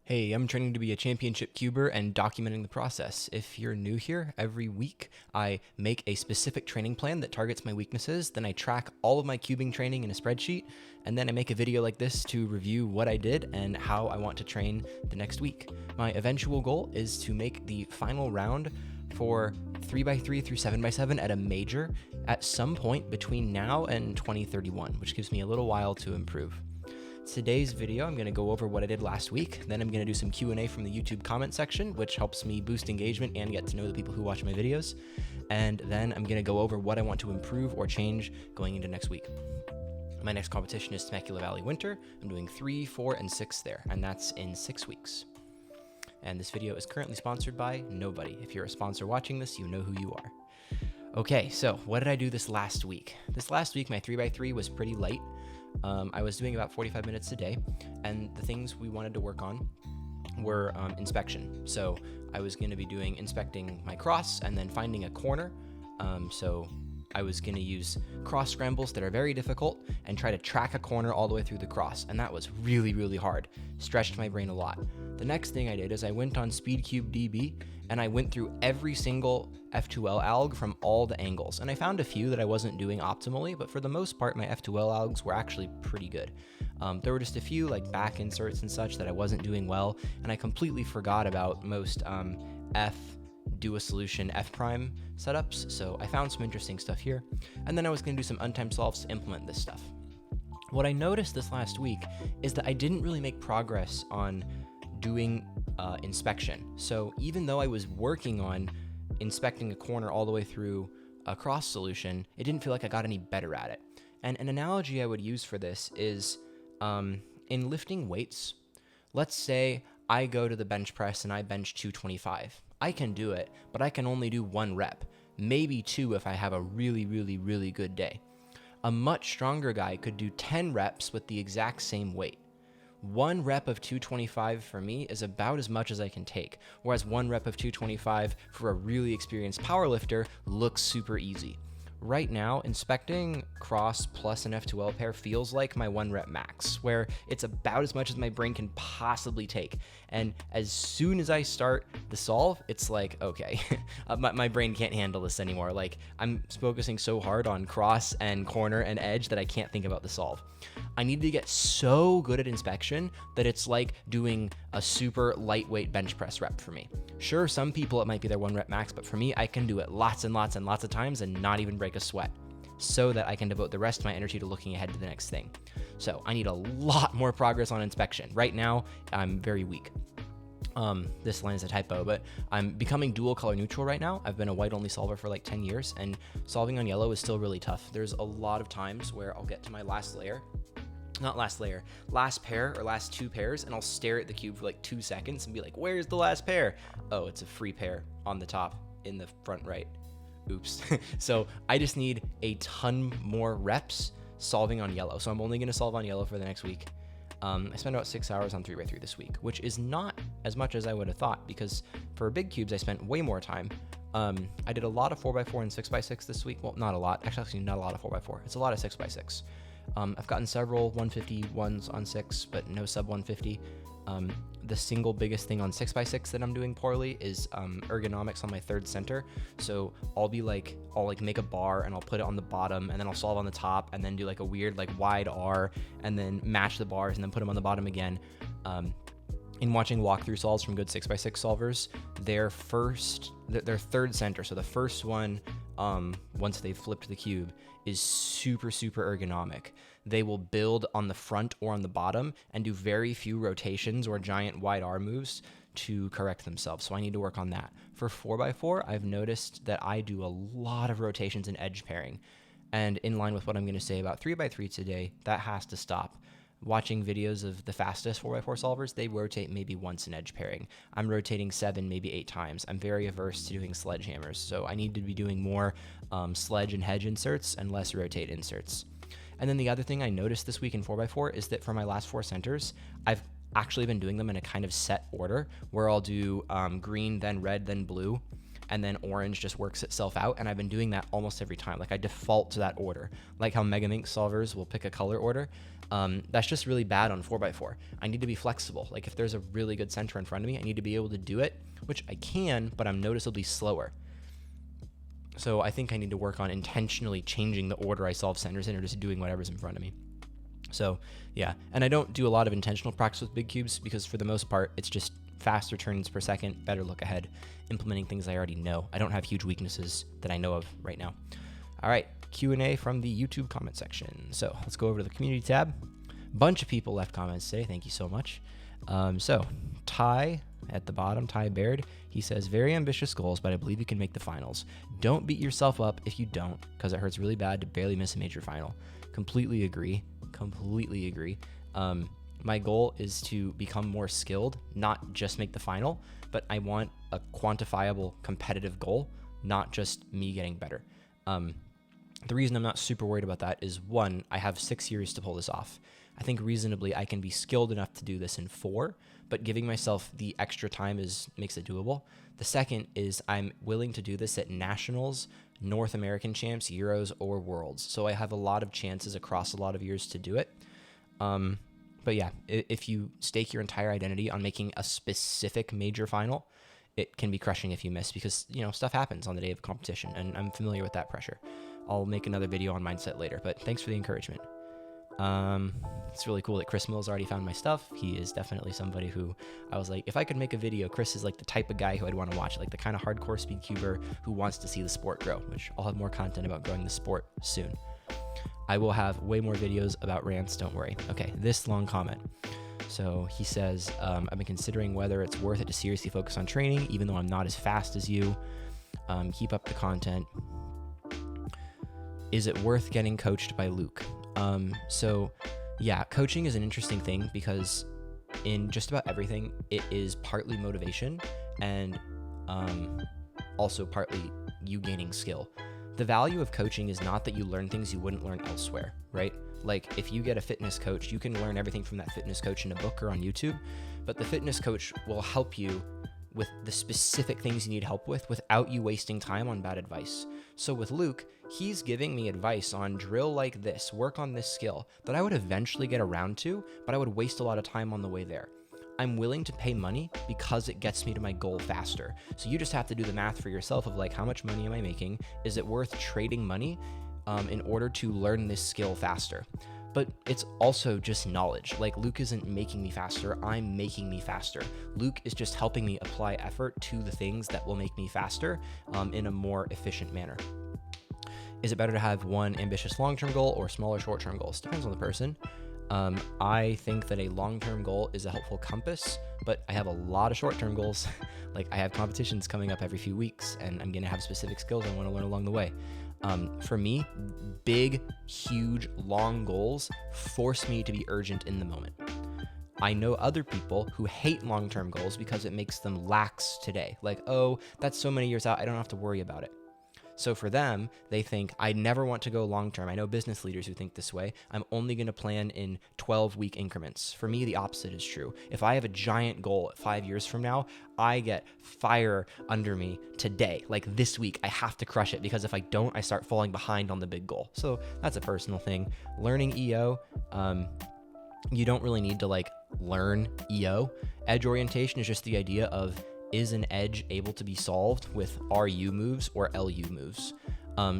Hey, I'm training to be a championship cuber and documenting the process. If you're new here, every week I make a specific training plan that targets my weaknesses, then I track all of my cubing training in a spreadsheet, and then I make a video like this to review what I did and how I want to train the next week. My eventual goal is to make the final round for 3x3 through 7x7 at a major at some point between now and 2031, which gives me a little while to improve. Today's video, I'm going to go over what I did last week. Then I'm going to do some Q&A from the YouTube comment section, which helps me boost engagement and get to know the people who watch my videos. And then I'm going to go over what I want to improve or change going into next week. My next competition is Temecula Valley Winter. I'm doing 3, 4, and 6 there, and that's in 6 weeks. And this video is currently sponsored by nobody. If you're a sponsor watching this, you know who you are. Okay, so what did I do this last week? This last week, my 3x3 was pretty light. I was doing about 45 minutes a day, and the things we wanted to work on were inspection. So I was going to be inspecting my cross and then finding a corner. So I was going to use cross scrambles that are very difficult and try to track a corner all the way through the cross, and that was really, really hard. Stretched my brain a lot. The next thing I did is I went on SpeedCube DB and I went through every single F2L alg from all the angles, and I found a few that I wasn't doing optimally, but for the most part my F2L algs were actually pretty good. There were just a few like back inserts and such that I wasn't doing well, and I completely forgot about most F do a solution F prime setups, so I found some interesting stuff here, and then I was going to do some untimed solves to implement this stuff. What I noticed this last week is that I didn't really make progress on doing inspection. So even though I was working on inspecting a corner all the way through a cross solution, it didn't feel like I got any better at it. And an analogy I would use for this is in lifting weights. Let's say I go to the bench press and I bench 225. I can do it, but I can only do 1 rep, maybe 2 if I have a really, really, really good day. A much stronger guy could do 10 reps with the exact same weight. 1 rep of 225 for me is about as much as I can take, whereas 1 rep of 225 for a really experienced powerlifter looks super easy. Right now, inspecting cross plus an F2L pair feels like my 1 rep max, where it's about as much as my brain can possibly take. And as soon as I start the solve, it's like, okay, my brain can't handle this anymore. Like, I'm focusing so hard on cross and corner and edge that I can't think about the solve. I need to get so good at inspection that it's like doing a super lightweight bench press rep for me. Sure, some people it might be their 1 rep max, but for me, I can do it lots and lots and lots of times and not even break a sweat, so that I can devote the rest of my energy to looking ahead to the next thing. So I need a lot more progress on inspection. Right now, I'm very weak. This line is a typo, but I'm becoming dual color neutral right now. I've been a white only solver for like 10 years, and solving on yellow is still really tough. There's a lot of times where I'll get to my last pair or last 2 pairs, and I'll stare at the cube for like 2 seconds and be like, where's the last pair? Oh, it's a free pair on the top in the front right. Oops. So I just need a ton more reps solving on yellow. So I'm only going to solve on yellow for the next week. I spent about 6 hours on 3x3 this week, which is not as much as I would have thought, because for big cubes, I spent way more time. I did a lot of 4x4 and 6x6 this week. Well, not a lot. Actually, not a lot of 4x4. It's a lot of 6x6. I've gotten several 150 ones on 6, but no sub 150. The single biggest thing on 6x6 that I'm doing poorly is ergonomics on my 3rd center. So I'll make a bar and I'll put it on the bottom, and then I'll solve on the top, and then do like a weird like wide R, and then match the bars and then put them on the bottom again. In watching walkthrough solves from good 6x6 solvers, their 3rd center, so the first one, once they've flipped the cube, is super, super ergonomic. They will build on the front or on the bottom and do very few rotations or giant wide R moves to correct themselves. So I need to work on that. For 4x4, I've noticed that I do a lot of rotations in edge pairing. And in line with what I'm going to say about 3x3 today, that has to stop. Watching videos of the fastest 4x4 solvers, they rotate maybe once in edge pairing. I'm rotating 7, maybe 8 times. I'm very averse to doing sledgehammers, so I need to be doing more sledge and hedge inserts and less rotate inserts. And then the other thing I noticed this week in 4x4 is that for my last 4 centers, I've actually been doing them in a kind of set order, where I'll do green, then red, then blue. and then orange just works itself out. And I've been doing that almost every time. Like I default to that order, like how Megaminx solvers will pick a color order. That's just really bad on 4x4. I need to be flexible. Like if there's a really good center in front of me, I need to be able to do it, which I can, but I'm noticeably slower. So I think I need to work on intentionally changing the order I solve centers in, or just doing whatever's in front of me. So yeah, and I don't do a lot of intentional practice with big cubes because for the most part, it's just faster turns per second, better look ahead, implementing things I already know. I don't have huge weaknesses that I know of right now. All right, Q&A from the YouTube comment section. So let's go over to the community tab. Bunch of people left comments today. Thank you so much. So Ty at the bottom, Ty Baird, he says, very ambitious goals, but I believe you can make the finals. Don't beat yourself up if you don't, because it hurts really bad to barely miss a major final. Completely agree. My goal is to become more skilled, not just make the final, but I want a quantifiable competitive goal, not just me getting better. The reason I'm not super worried about that is, one, I have 6 years to pull this off. I think reasonably I can be skilled enough to do this in 4, but giving myself the extra time makes it doable. The second is I'm willing to do this at nationals, North American champs, Euros, or Worlds. So I have a lot of chances across a lot of years to do it. But yeah, if you stake your entire identity on making a specific major final, it can be crushing if you miss, because, you know, stuff happens on the day of competition, and I'm familiar with that pressure. I'll make another video on mindset later, but thanks for the encouragement. It's really cool that Chris Mills already found my stuff. He is definitely somebody who I was like, if I could make a video, Chris is like the type of guy who I'd want to watch, like the kind of hardcore speed cuber who wants to see the sport grow, which I'll have more content about growing the sport soon. I will have way more videos about rants, don't worry. Okay, this long comment. So he says, I've been considering whether it's worth it to seriously focus on training, even though I'm not as fast as you. Keep up the content. Is it worth getting coached by Luke? So yeah, coaching is an interesting thing because in just about everything, it is partly motivation and also partly you gaining skill. The value of coaching is not that you learn things you wouldn't learn elsewhere, right? Like if you get a fitness coach, you can learn everything from that fitness coach in a book or on YouTube, but the fitness coach will help you with the specific things you need help with without you wasting time on bad advice. So with Luke, he's giving me advice on drill like this, work on this skill that I would eventually get around to, but I would waste a lot of time on the way there. I'm willing to pay money because it gets me to my goal faster. So you just have to do the math for yourself of like, how much money am I making? Is it worth trading money in order to learn this skill faster? But it's also just knowledge. Like Luke isn't making me faster, I'm making me faster. Luke is just helping me apply effort to the things that will make me faster in a more efficient manner. Is it better to have one ambitious long-term goal or smaller short-term goals? Depends on the person. I think that a long-term goal is a helpful compass, but I have a lot of short-term goals. Like I have competitions coming up every few weeks, and I'm gonna have specific skills I wanna learn along the way. For me, big, huge, long goals force me to be urgent in the moment. I know other people who hate long-term goals because it makes them lax today. Like, oh, that's so many years out, I don't have to worry about it. So for them, they think, I never want to go long-term. I know business leaders who think this way. I'm only going to plan in 12-week increments. For me, the opposite is true. If I have a giant goal 5 years from now, I get fire under me today. Like this week, I have to crush it, because if I don't, I start falling behind on the big goal. So that's a personal thing. Learning EO, you don't really need to like learn EO. Edge orientation is just the idea of, is an edge able to be solved with RU moves or LU moves?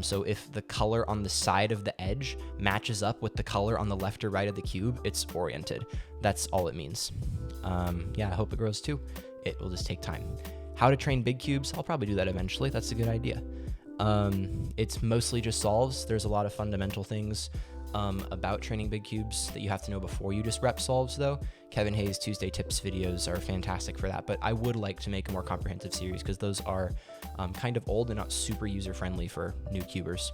So if the color on the side of the edge matches up with the color on the left or right of the cube, it's oriented. That's all it means. Yeah, I hope it grows too. It will just take time. How to train big cubes? I'll probably do that eventually. That's a good idea. It's mostly just solves. There's a lot of fundamental things about training big cubes that you have to know before you just rep solves though. Kevin Hayes' Tuesday Tips videos are fantastic for that, but I would like to make a more comprehensive series because those are kind of old and not super user-friendly for new cubers.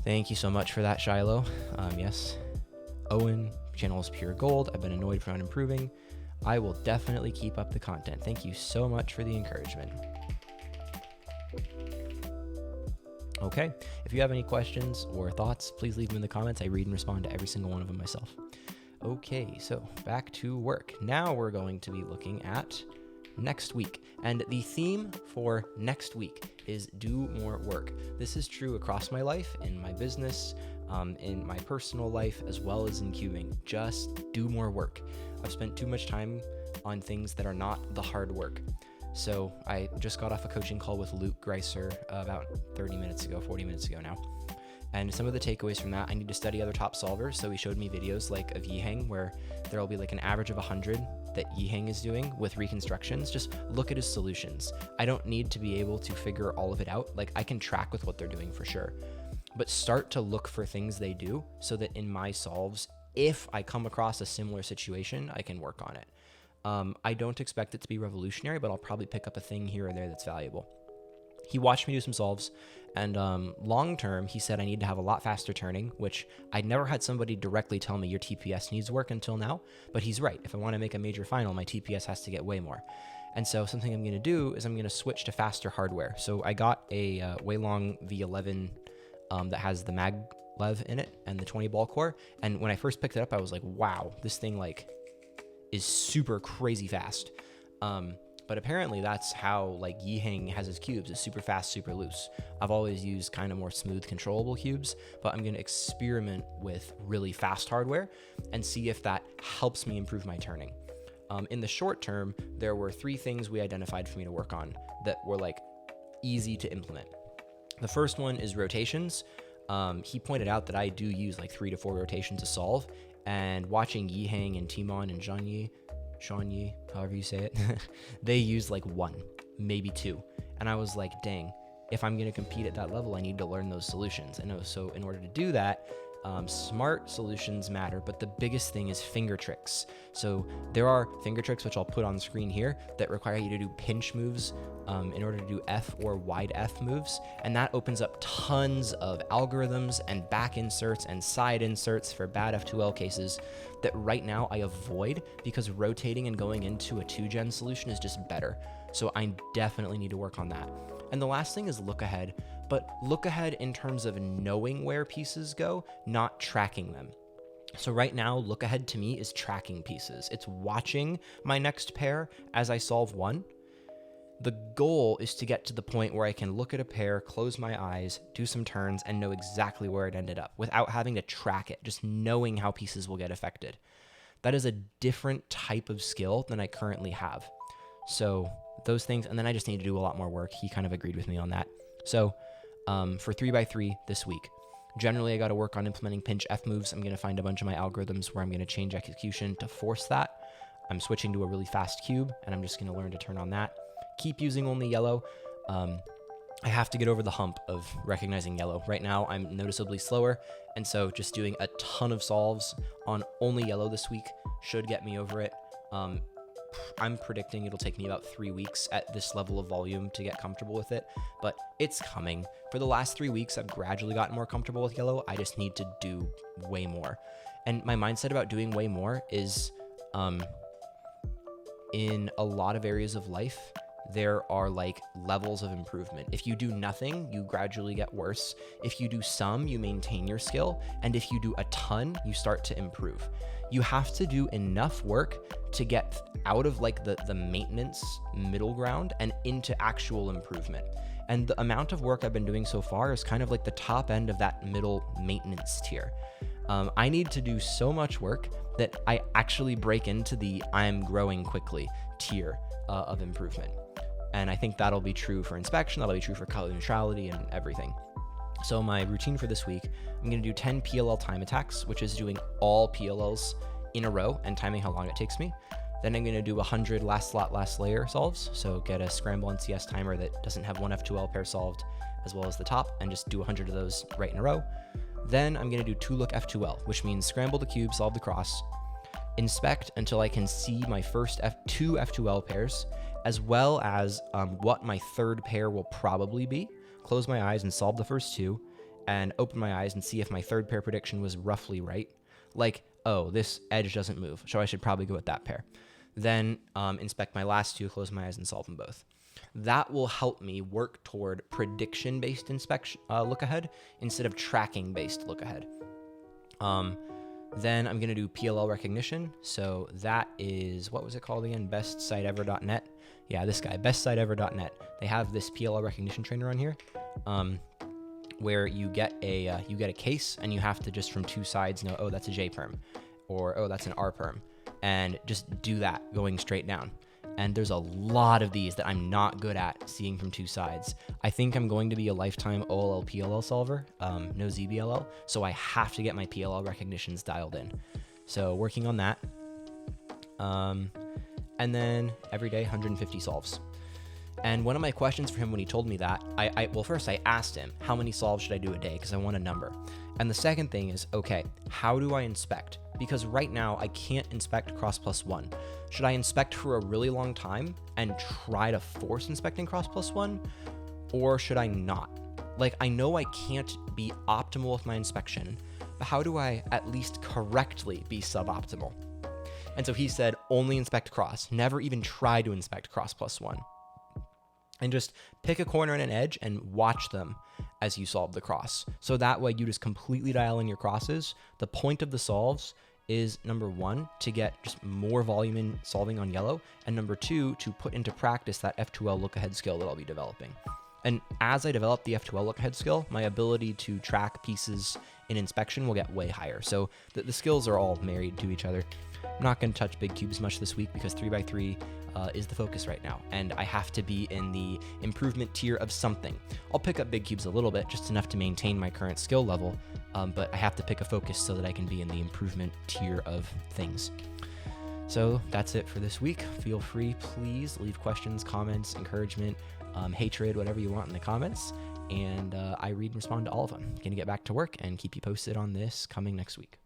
Thank you so much for that, Shiloh. Yes. Owen, channel is pure gold. I've been annoyed for not improving. I will definitely keep up the content. Thank you so much for the encouragement. Okay, if you have any questions or thoughts, please leave them in the comments. I read and respond to every single one of them myself. Okay, so back to work. Now we're going to be looking at next week. And the theme for next week is do more work. This is true across my life, in my business, in my personal life, as well as in cubing. Just do more work. I've spent too much time on things that are not the hard work. So I just got off a coaching call with Luke Greiser about 40 minutes ago now. And some of the takeaways from that, I need to study other top solvers. So he showed me videos like of Yiheng, where there will be like an average of 100 that Yiheng is doing with reconstructions. Just look at his solutions. I don't need to be able to figure all of it out. Like, I can track with what they're doing for sure, but start to look for things they do so that in my solves, if I come across a similar situation, I can work on it. I don't expect it to be revolutionary, but I'll probably pick up a thing here or there that's valuable. He watched me do some solves, and long term, he said I need to have a lot faster turning, which I'd never had somebody directly tell me your TPS needs work until now, but he's right. If I want to make a major final, my TPS has to get way more. And so something I'm going to do is I'm going to switch to faster hardware. So I got a Weilong V11 that has the maglev in it and the 20 ball core. And when I first picked it up, I was like, wow, this thing is super crazy fast. But apparently that's how Yiheng has his cubes. It's super fast, super loose. I've always used kind of more smooth, controllable cubes, but I'm going to experiment with really fast hardware and see if that helps me improve my turning. In the short term, there were 3 things we identified for me to work on that were easy to implement. The first one is rotations. He pointed out that I do use 3 to 4 rotations to solve, and watching Yiheng and Timon and Shanye, however you say it, they use 1, maybe 2. And I was like, dang, if I'm going to compete at that level, I need to learn those solutions. And so in order to do that, smart solutions matter, but the biggest thing is finger tricks. So there are finger tricks, which I'll put on screen here, that require you to do pinch moves in order to do F or wide F moves. And that opens up tons of algorithms and back inserts and side inserts for bad F2L cases that right now I avoid because rotating and going into a 2-gen solution is just better. So I definitely need to work on that. And the last thing is look ahead, but look ahead in terms of knowing where pieces go, not tracking them. So right now, look ahead to me is tracking pieces. It's watching my next pair as I solve one. The goal is to get to the point where I can look at a pair, close my eyes, do some turns, and know exactly where it ended up without having to track it, just knowing how pieces will get affected. That is a different type of skill than I currently have. So those things, and then I just need to do a lot more work. He kind of agreed with me on that. So for 3x3 this week, generally I got to work on implementing pinch F moves. I'm going to find a bunch of my algorithms where I'm going to change execution to force that. I'm switching to a really fast cube, and I'm just going to learn to turn on that. Keep using only yellow. I have to get over the hump of recognizing yellow. Right now, I'm noticeably slower, and so just doing a ton of solves on only yellow this week should get me over it. I'm predicting it'll take me about 3 weeks at this level of volume to get comfortable with it, but it's coming. For the last 3 weeks, I've gradually gotten more comfortable with yellow. I just need to do way more. And my mindset about doing way more is in a lot of areas of life, there are levels of improvement. If you do nothing, you gradually get worse. If you do some, you maintain your skill. And if you do a ton, you start to improve. You have to do enough work to get out of the maintenance middle ground and into actual improvement. And the amount of work I've been doing so far is kind of the top end of that middle maintenance tier. I need to do so much work that I actually break into the I'm growing quickly tier of improvement. And I think that'll be true for inspection, that'll be true for color neutrality and everything. So my routine for this week, I'm going to do 10 PLL time attacks, which is doing all PLLs in a row and timing how long it takes me. Then I'm going to do 100 last slot, last layer solves. So get a scramble NCS timer that doesn't have one F2L pair solved, as well as the top, and just do 100 of those right in a row. Then I'm going to do 2-look F2L, which means scramble the cube, solve the cross, inspect until I can see my first two F2L pairs, as well as what my third pair will probably be, close my eyes and solve the first 2, and open my eyes and see if my third pair prediction was roughly right. Oh, this edge doesn't move, so I should probably go with that pair. Then inspect my last 2, close my eyes, and solve them both. That will help me work toward prediction-based inspection look ahead instead of tracking-based look ahead. Then I'm going to do PLL recognition. So that is, what was it called again? Bestsiteever.net. Yeah, this guy, bestsiteever.net. They have this PLL recognition trainer on here, where you get a case and you have to just from two sides know, oh, that's a J perm, or oh, that's an R perm, and just do that going straight down. And there's a lot of these that I'm not good at seeing from two sides. I think I'm going to be a lifetime OLL PLL solver, no ZBLL, so I have to get my PLL recognitions dialed in. So working on that. And then every day, 150 solves. And one of my questions for him when he told me that, well, first I asked him, how many solves should I do a day? Because I want a number. And the second thing is, okay, how do I inspect? Because right now I can't inspect cross plus one. Should I inspect for a really long time and try to force inspecting cross plus one? Or should I not? Like, I know I can't be optimal with my inspection, but how do I at least correctly be suboptimal? And so he said, only inspect cross, never even try to inspect cross plus one. And just pick a corner and an edge and watch them as you solve the cross. So that way you just completely dial in your crosses. The point of the solves is, number one, to get just more volume in solving on yellow, and number two, to put into practice that F2L look ahead skill that I'll be developing. And as I develop the F2L look ahead skill, my ability to track pieces in inspection will get way higher. So the skills are all married to each other. I'm not going to touch big cubes much this week because 3x3 is the focus right now, and I have to be in the improvement tier of something. I'll pick up big cubes a little bit, just enough to maintain my current skill level, but I have to pick a focus so that I can be in the improvement tier of things. So that's it for this week. Feel free, please leave questions, comments, encouragement, hatred, whatever you want in the comments, and I read and respond to all of them. I'm going to get back to work and keep you posted on this coming next week.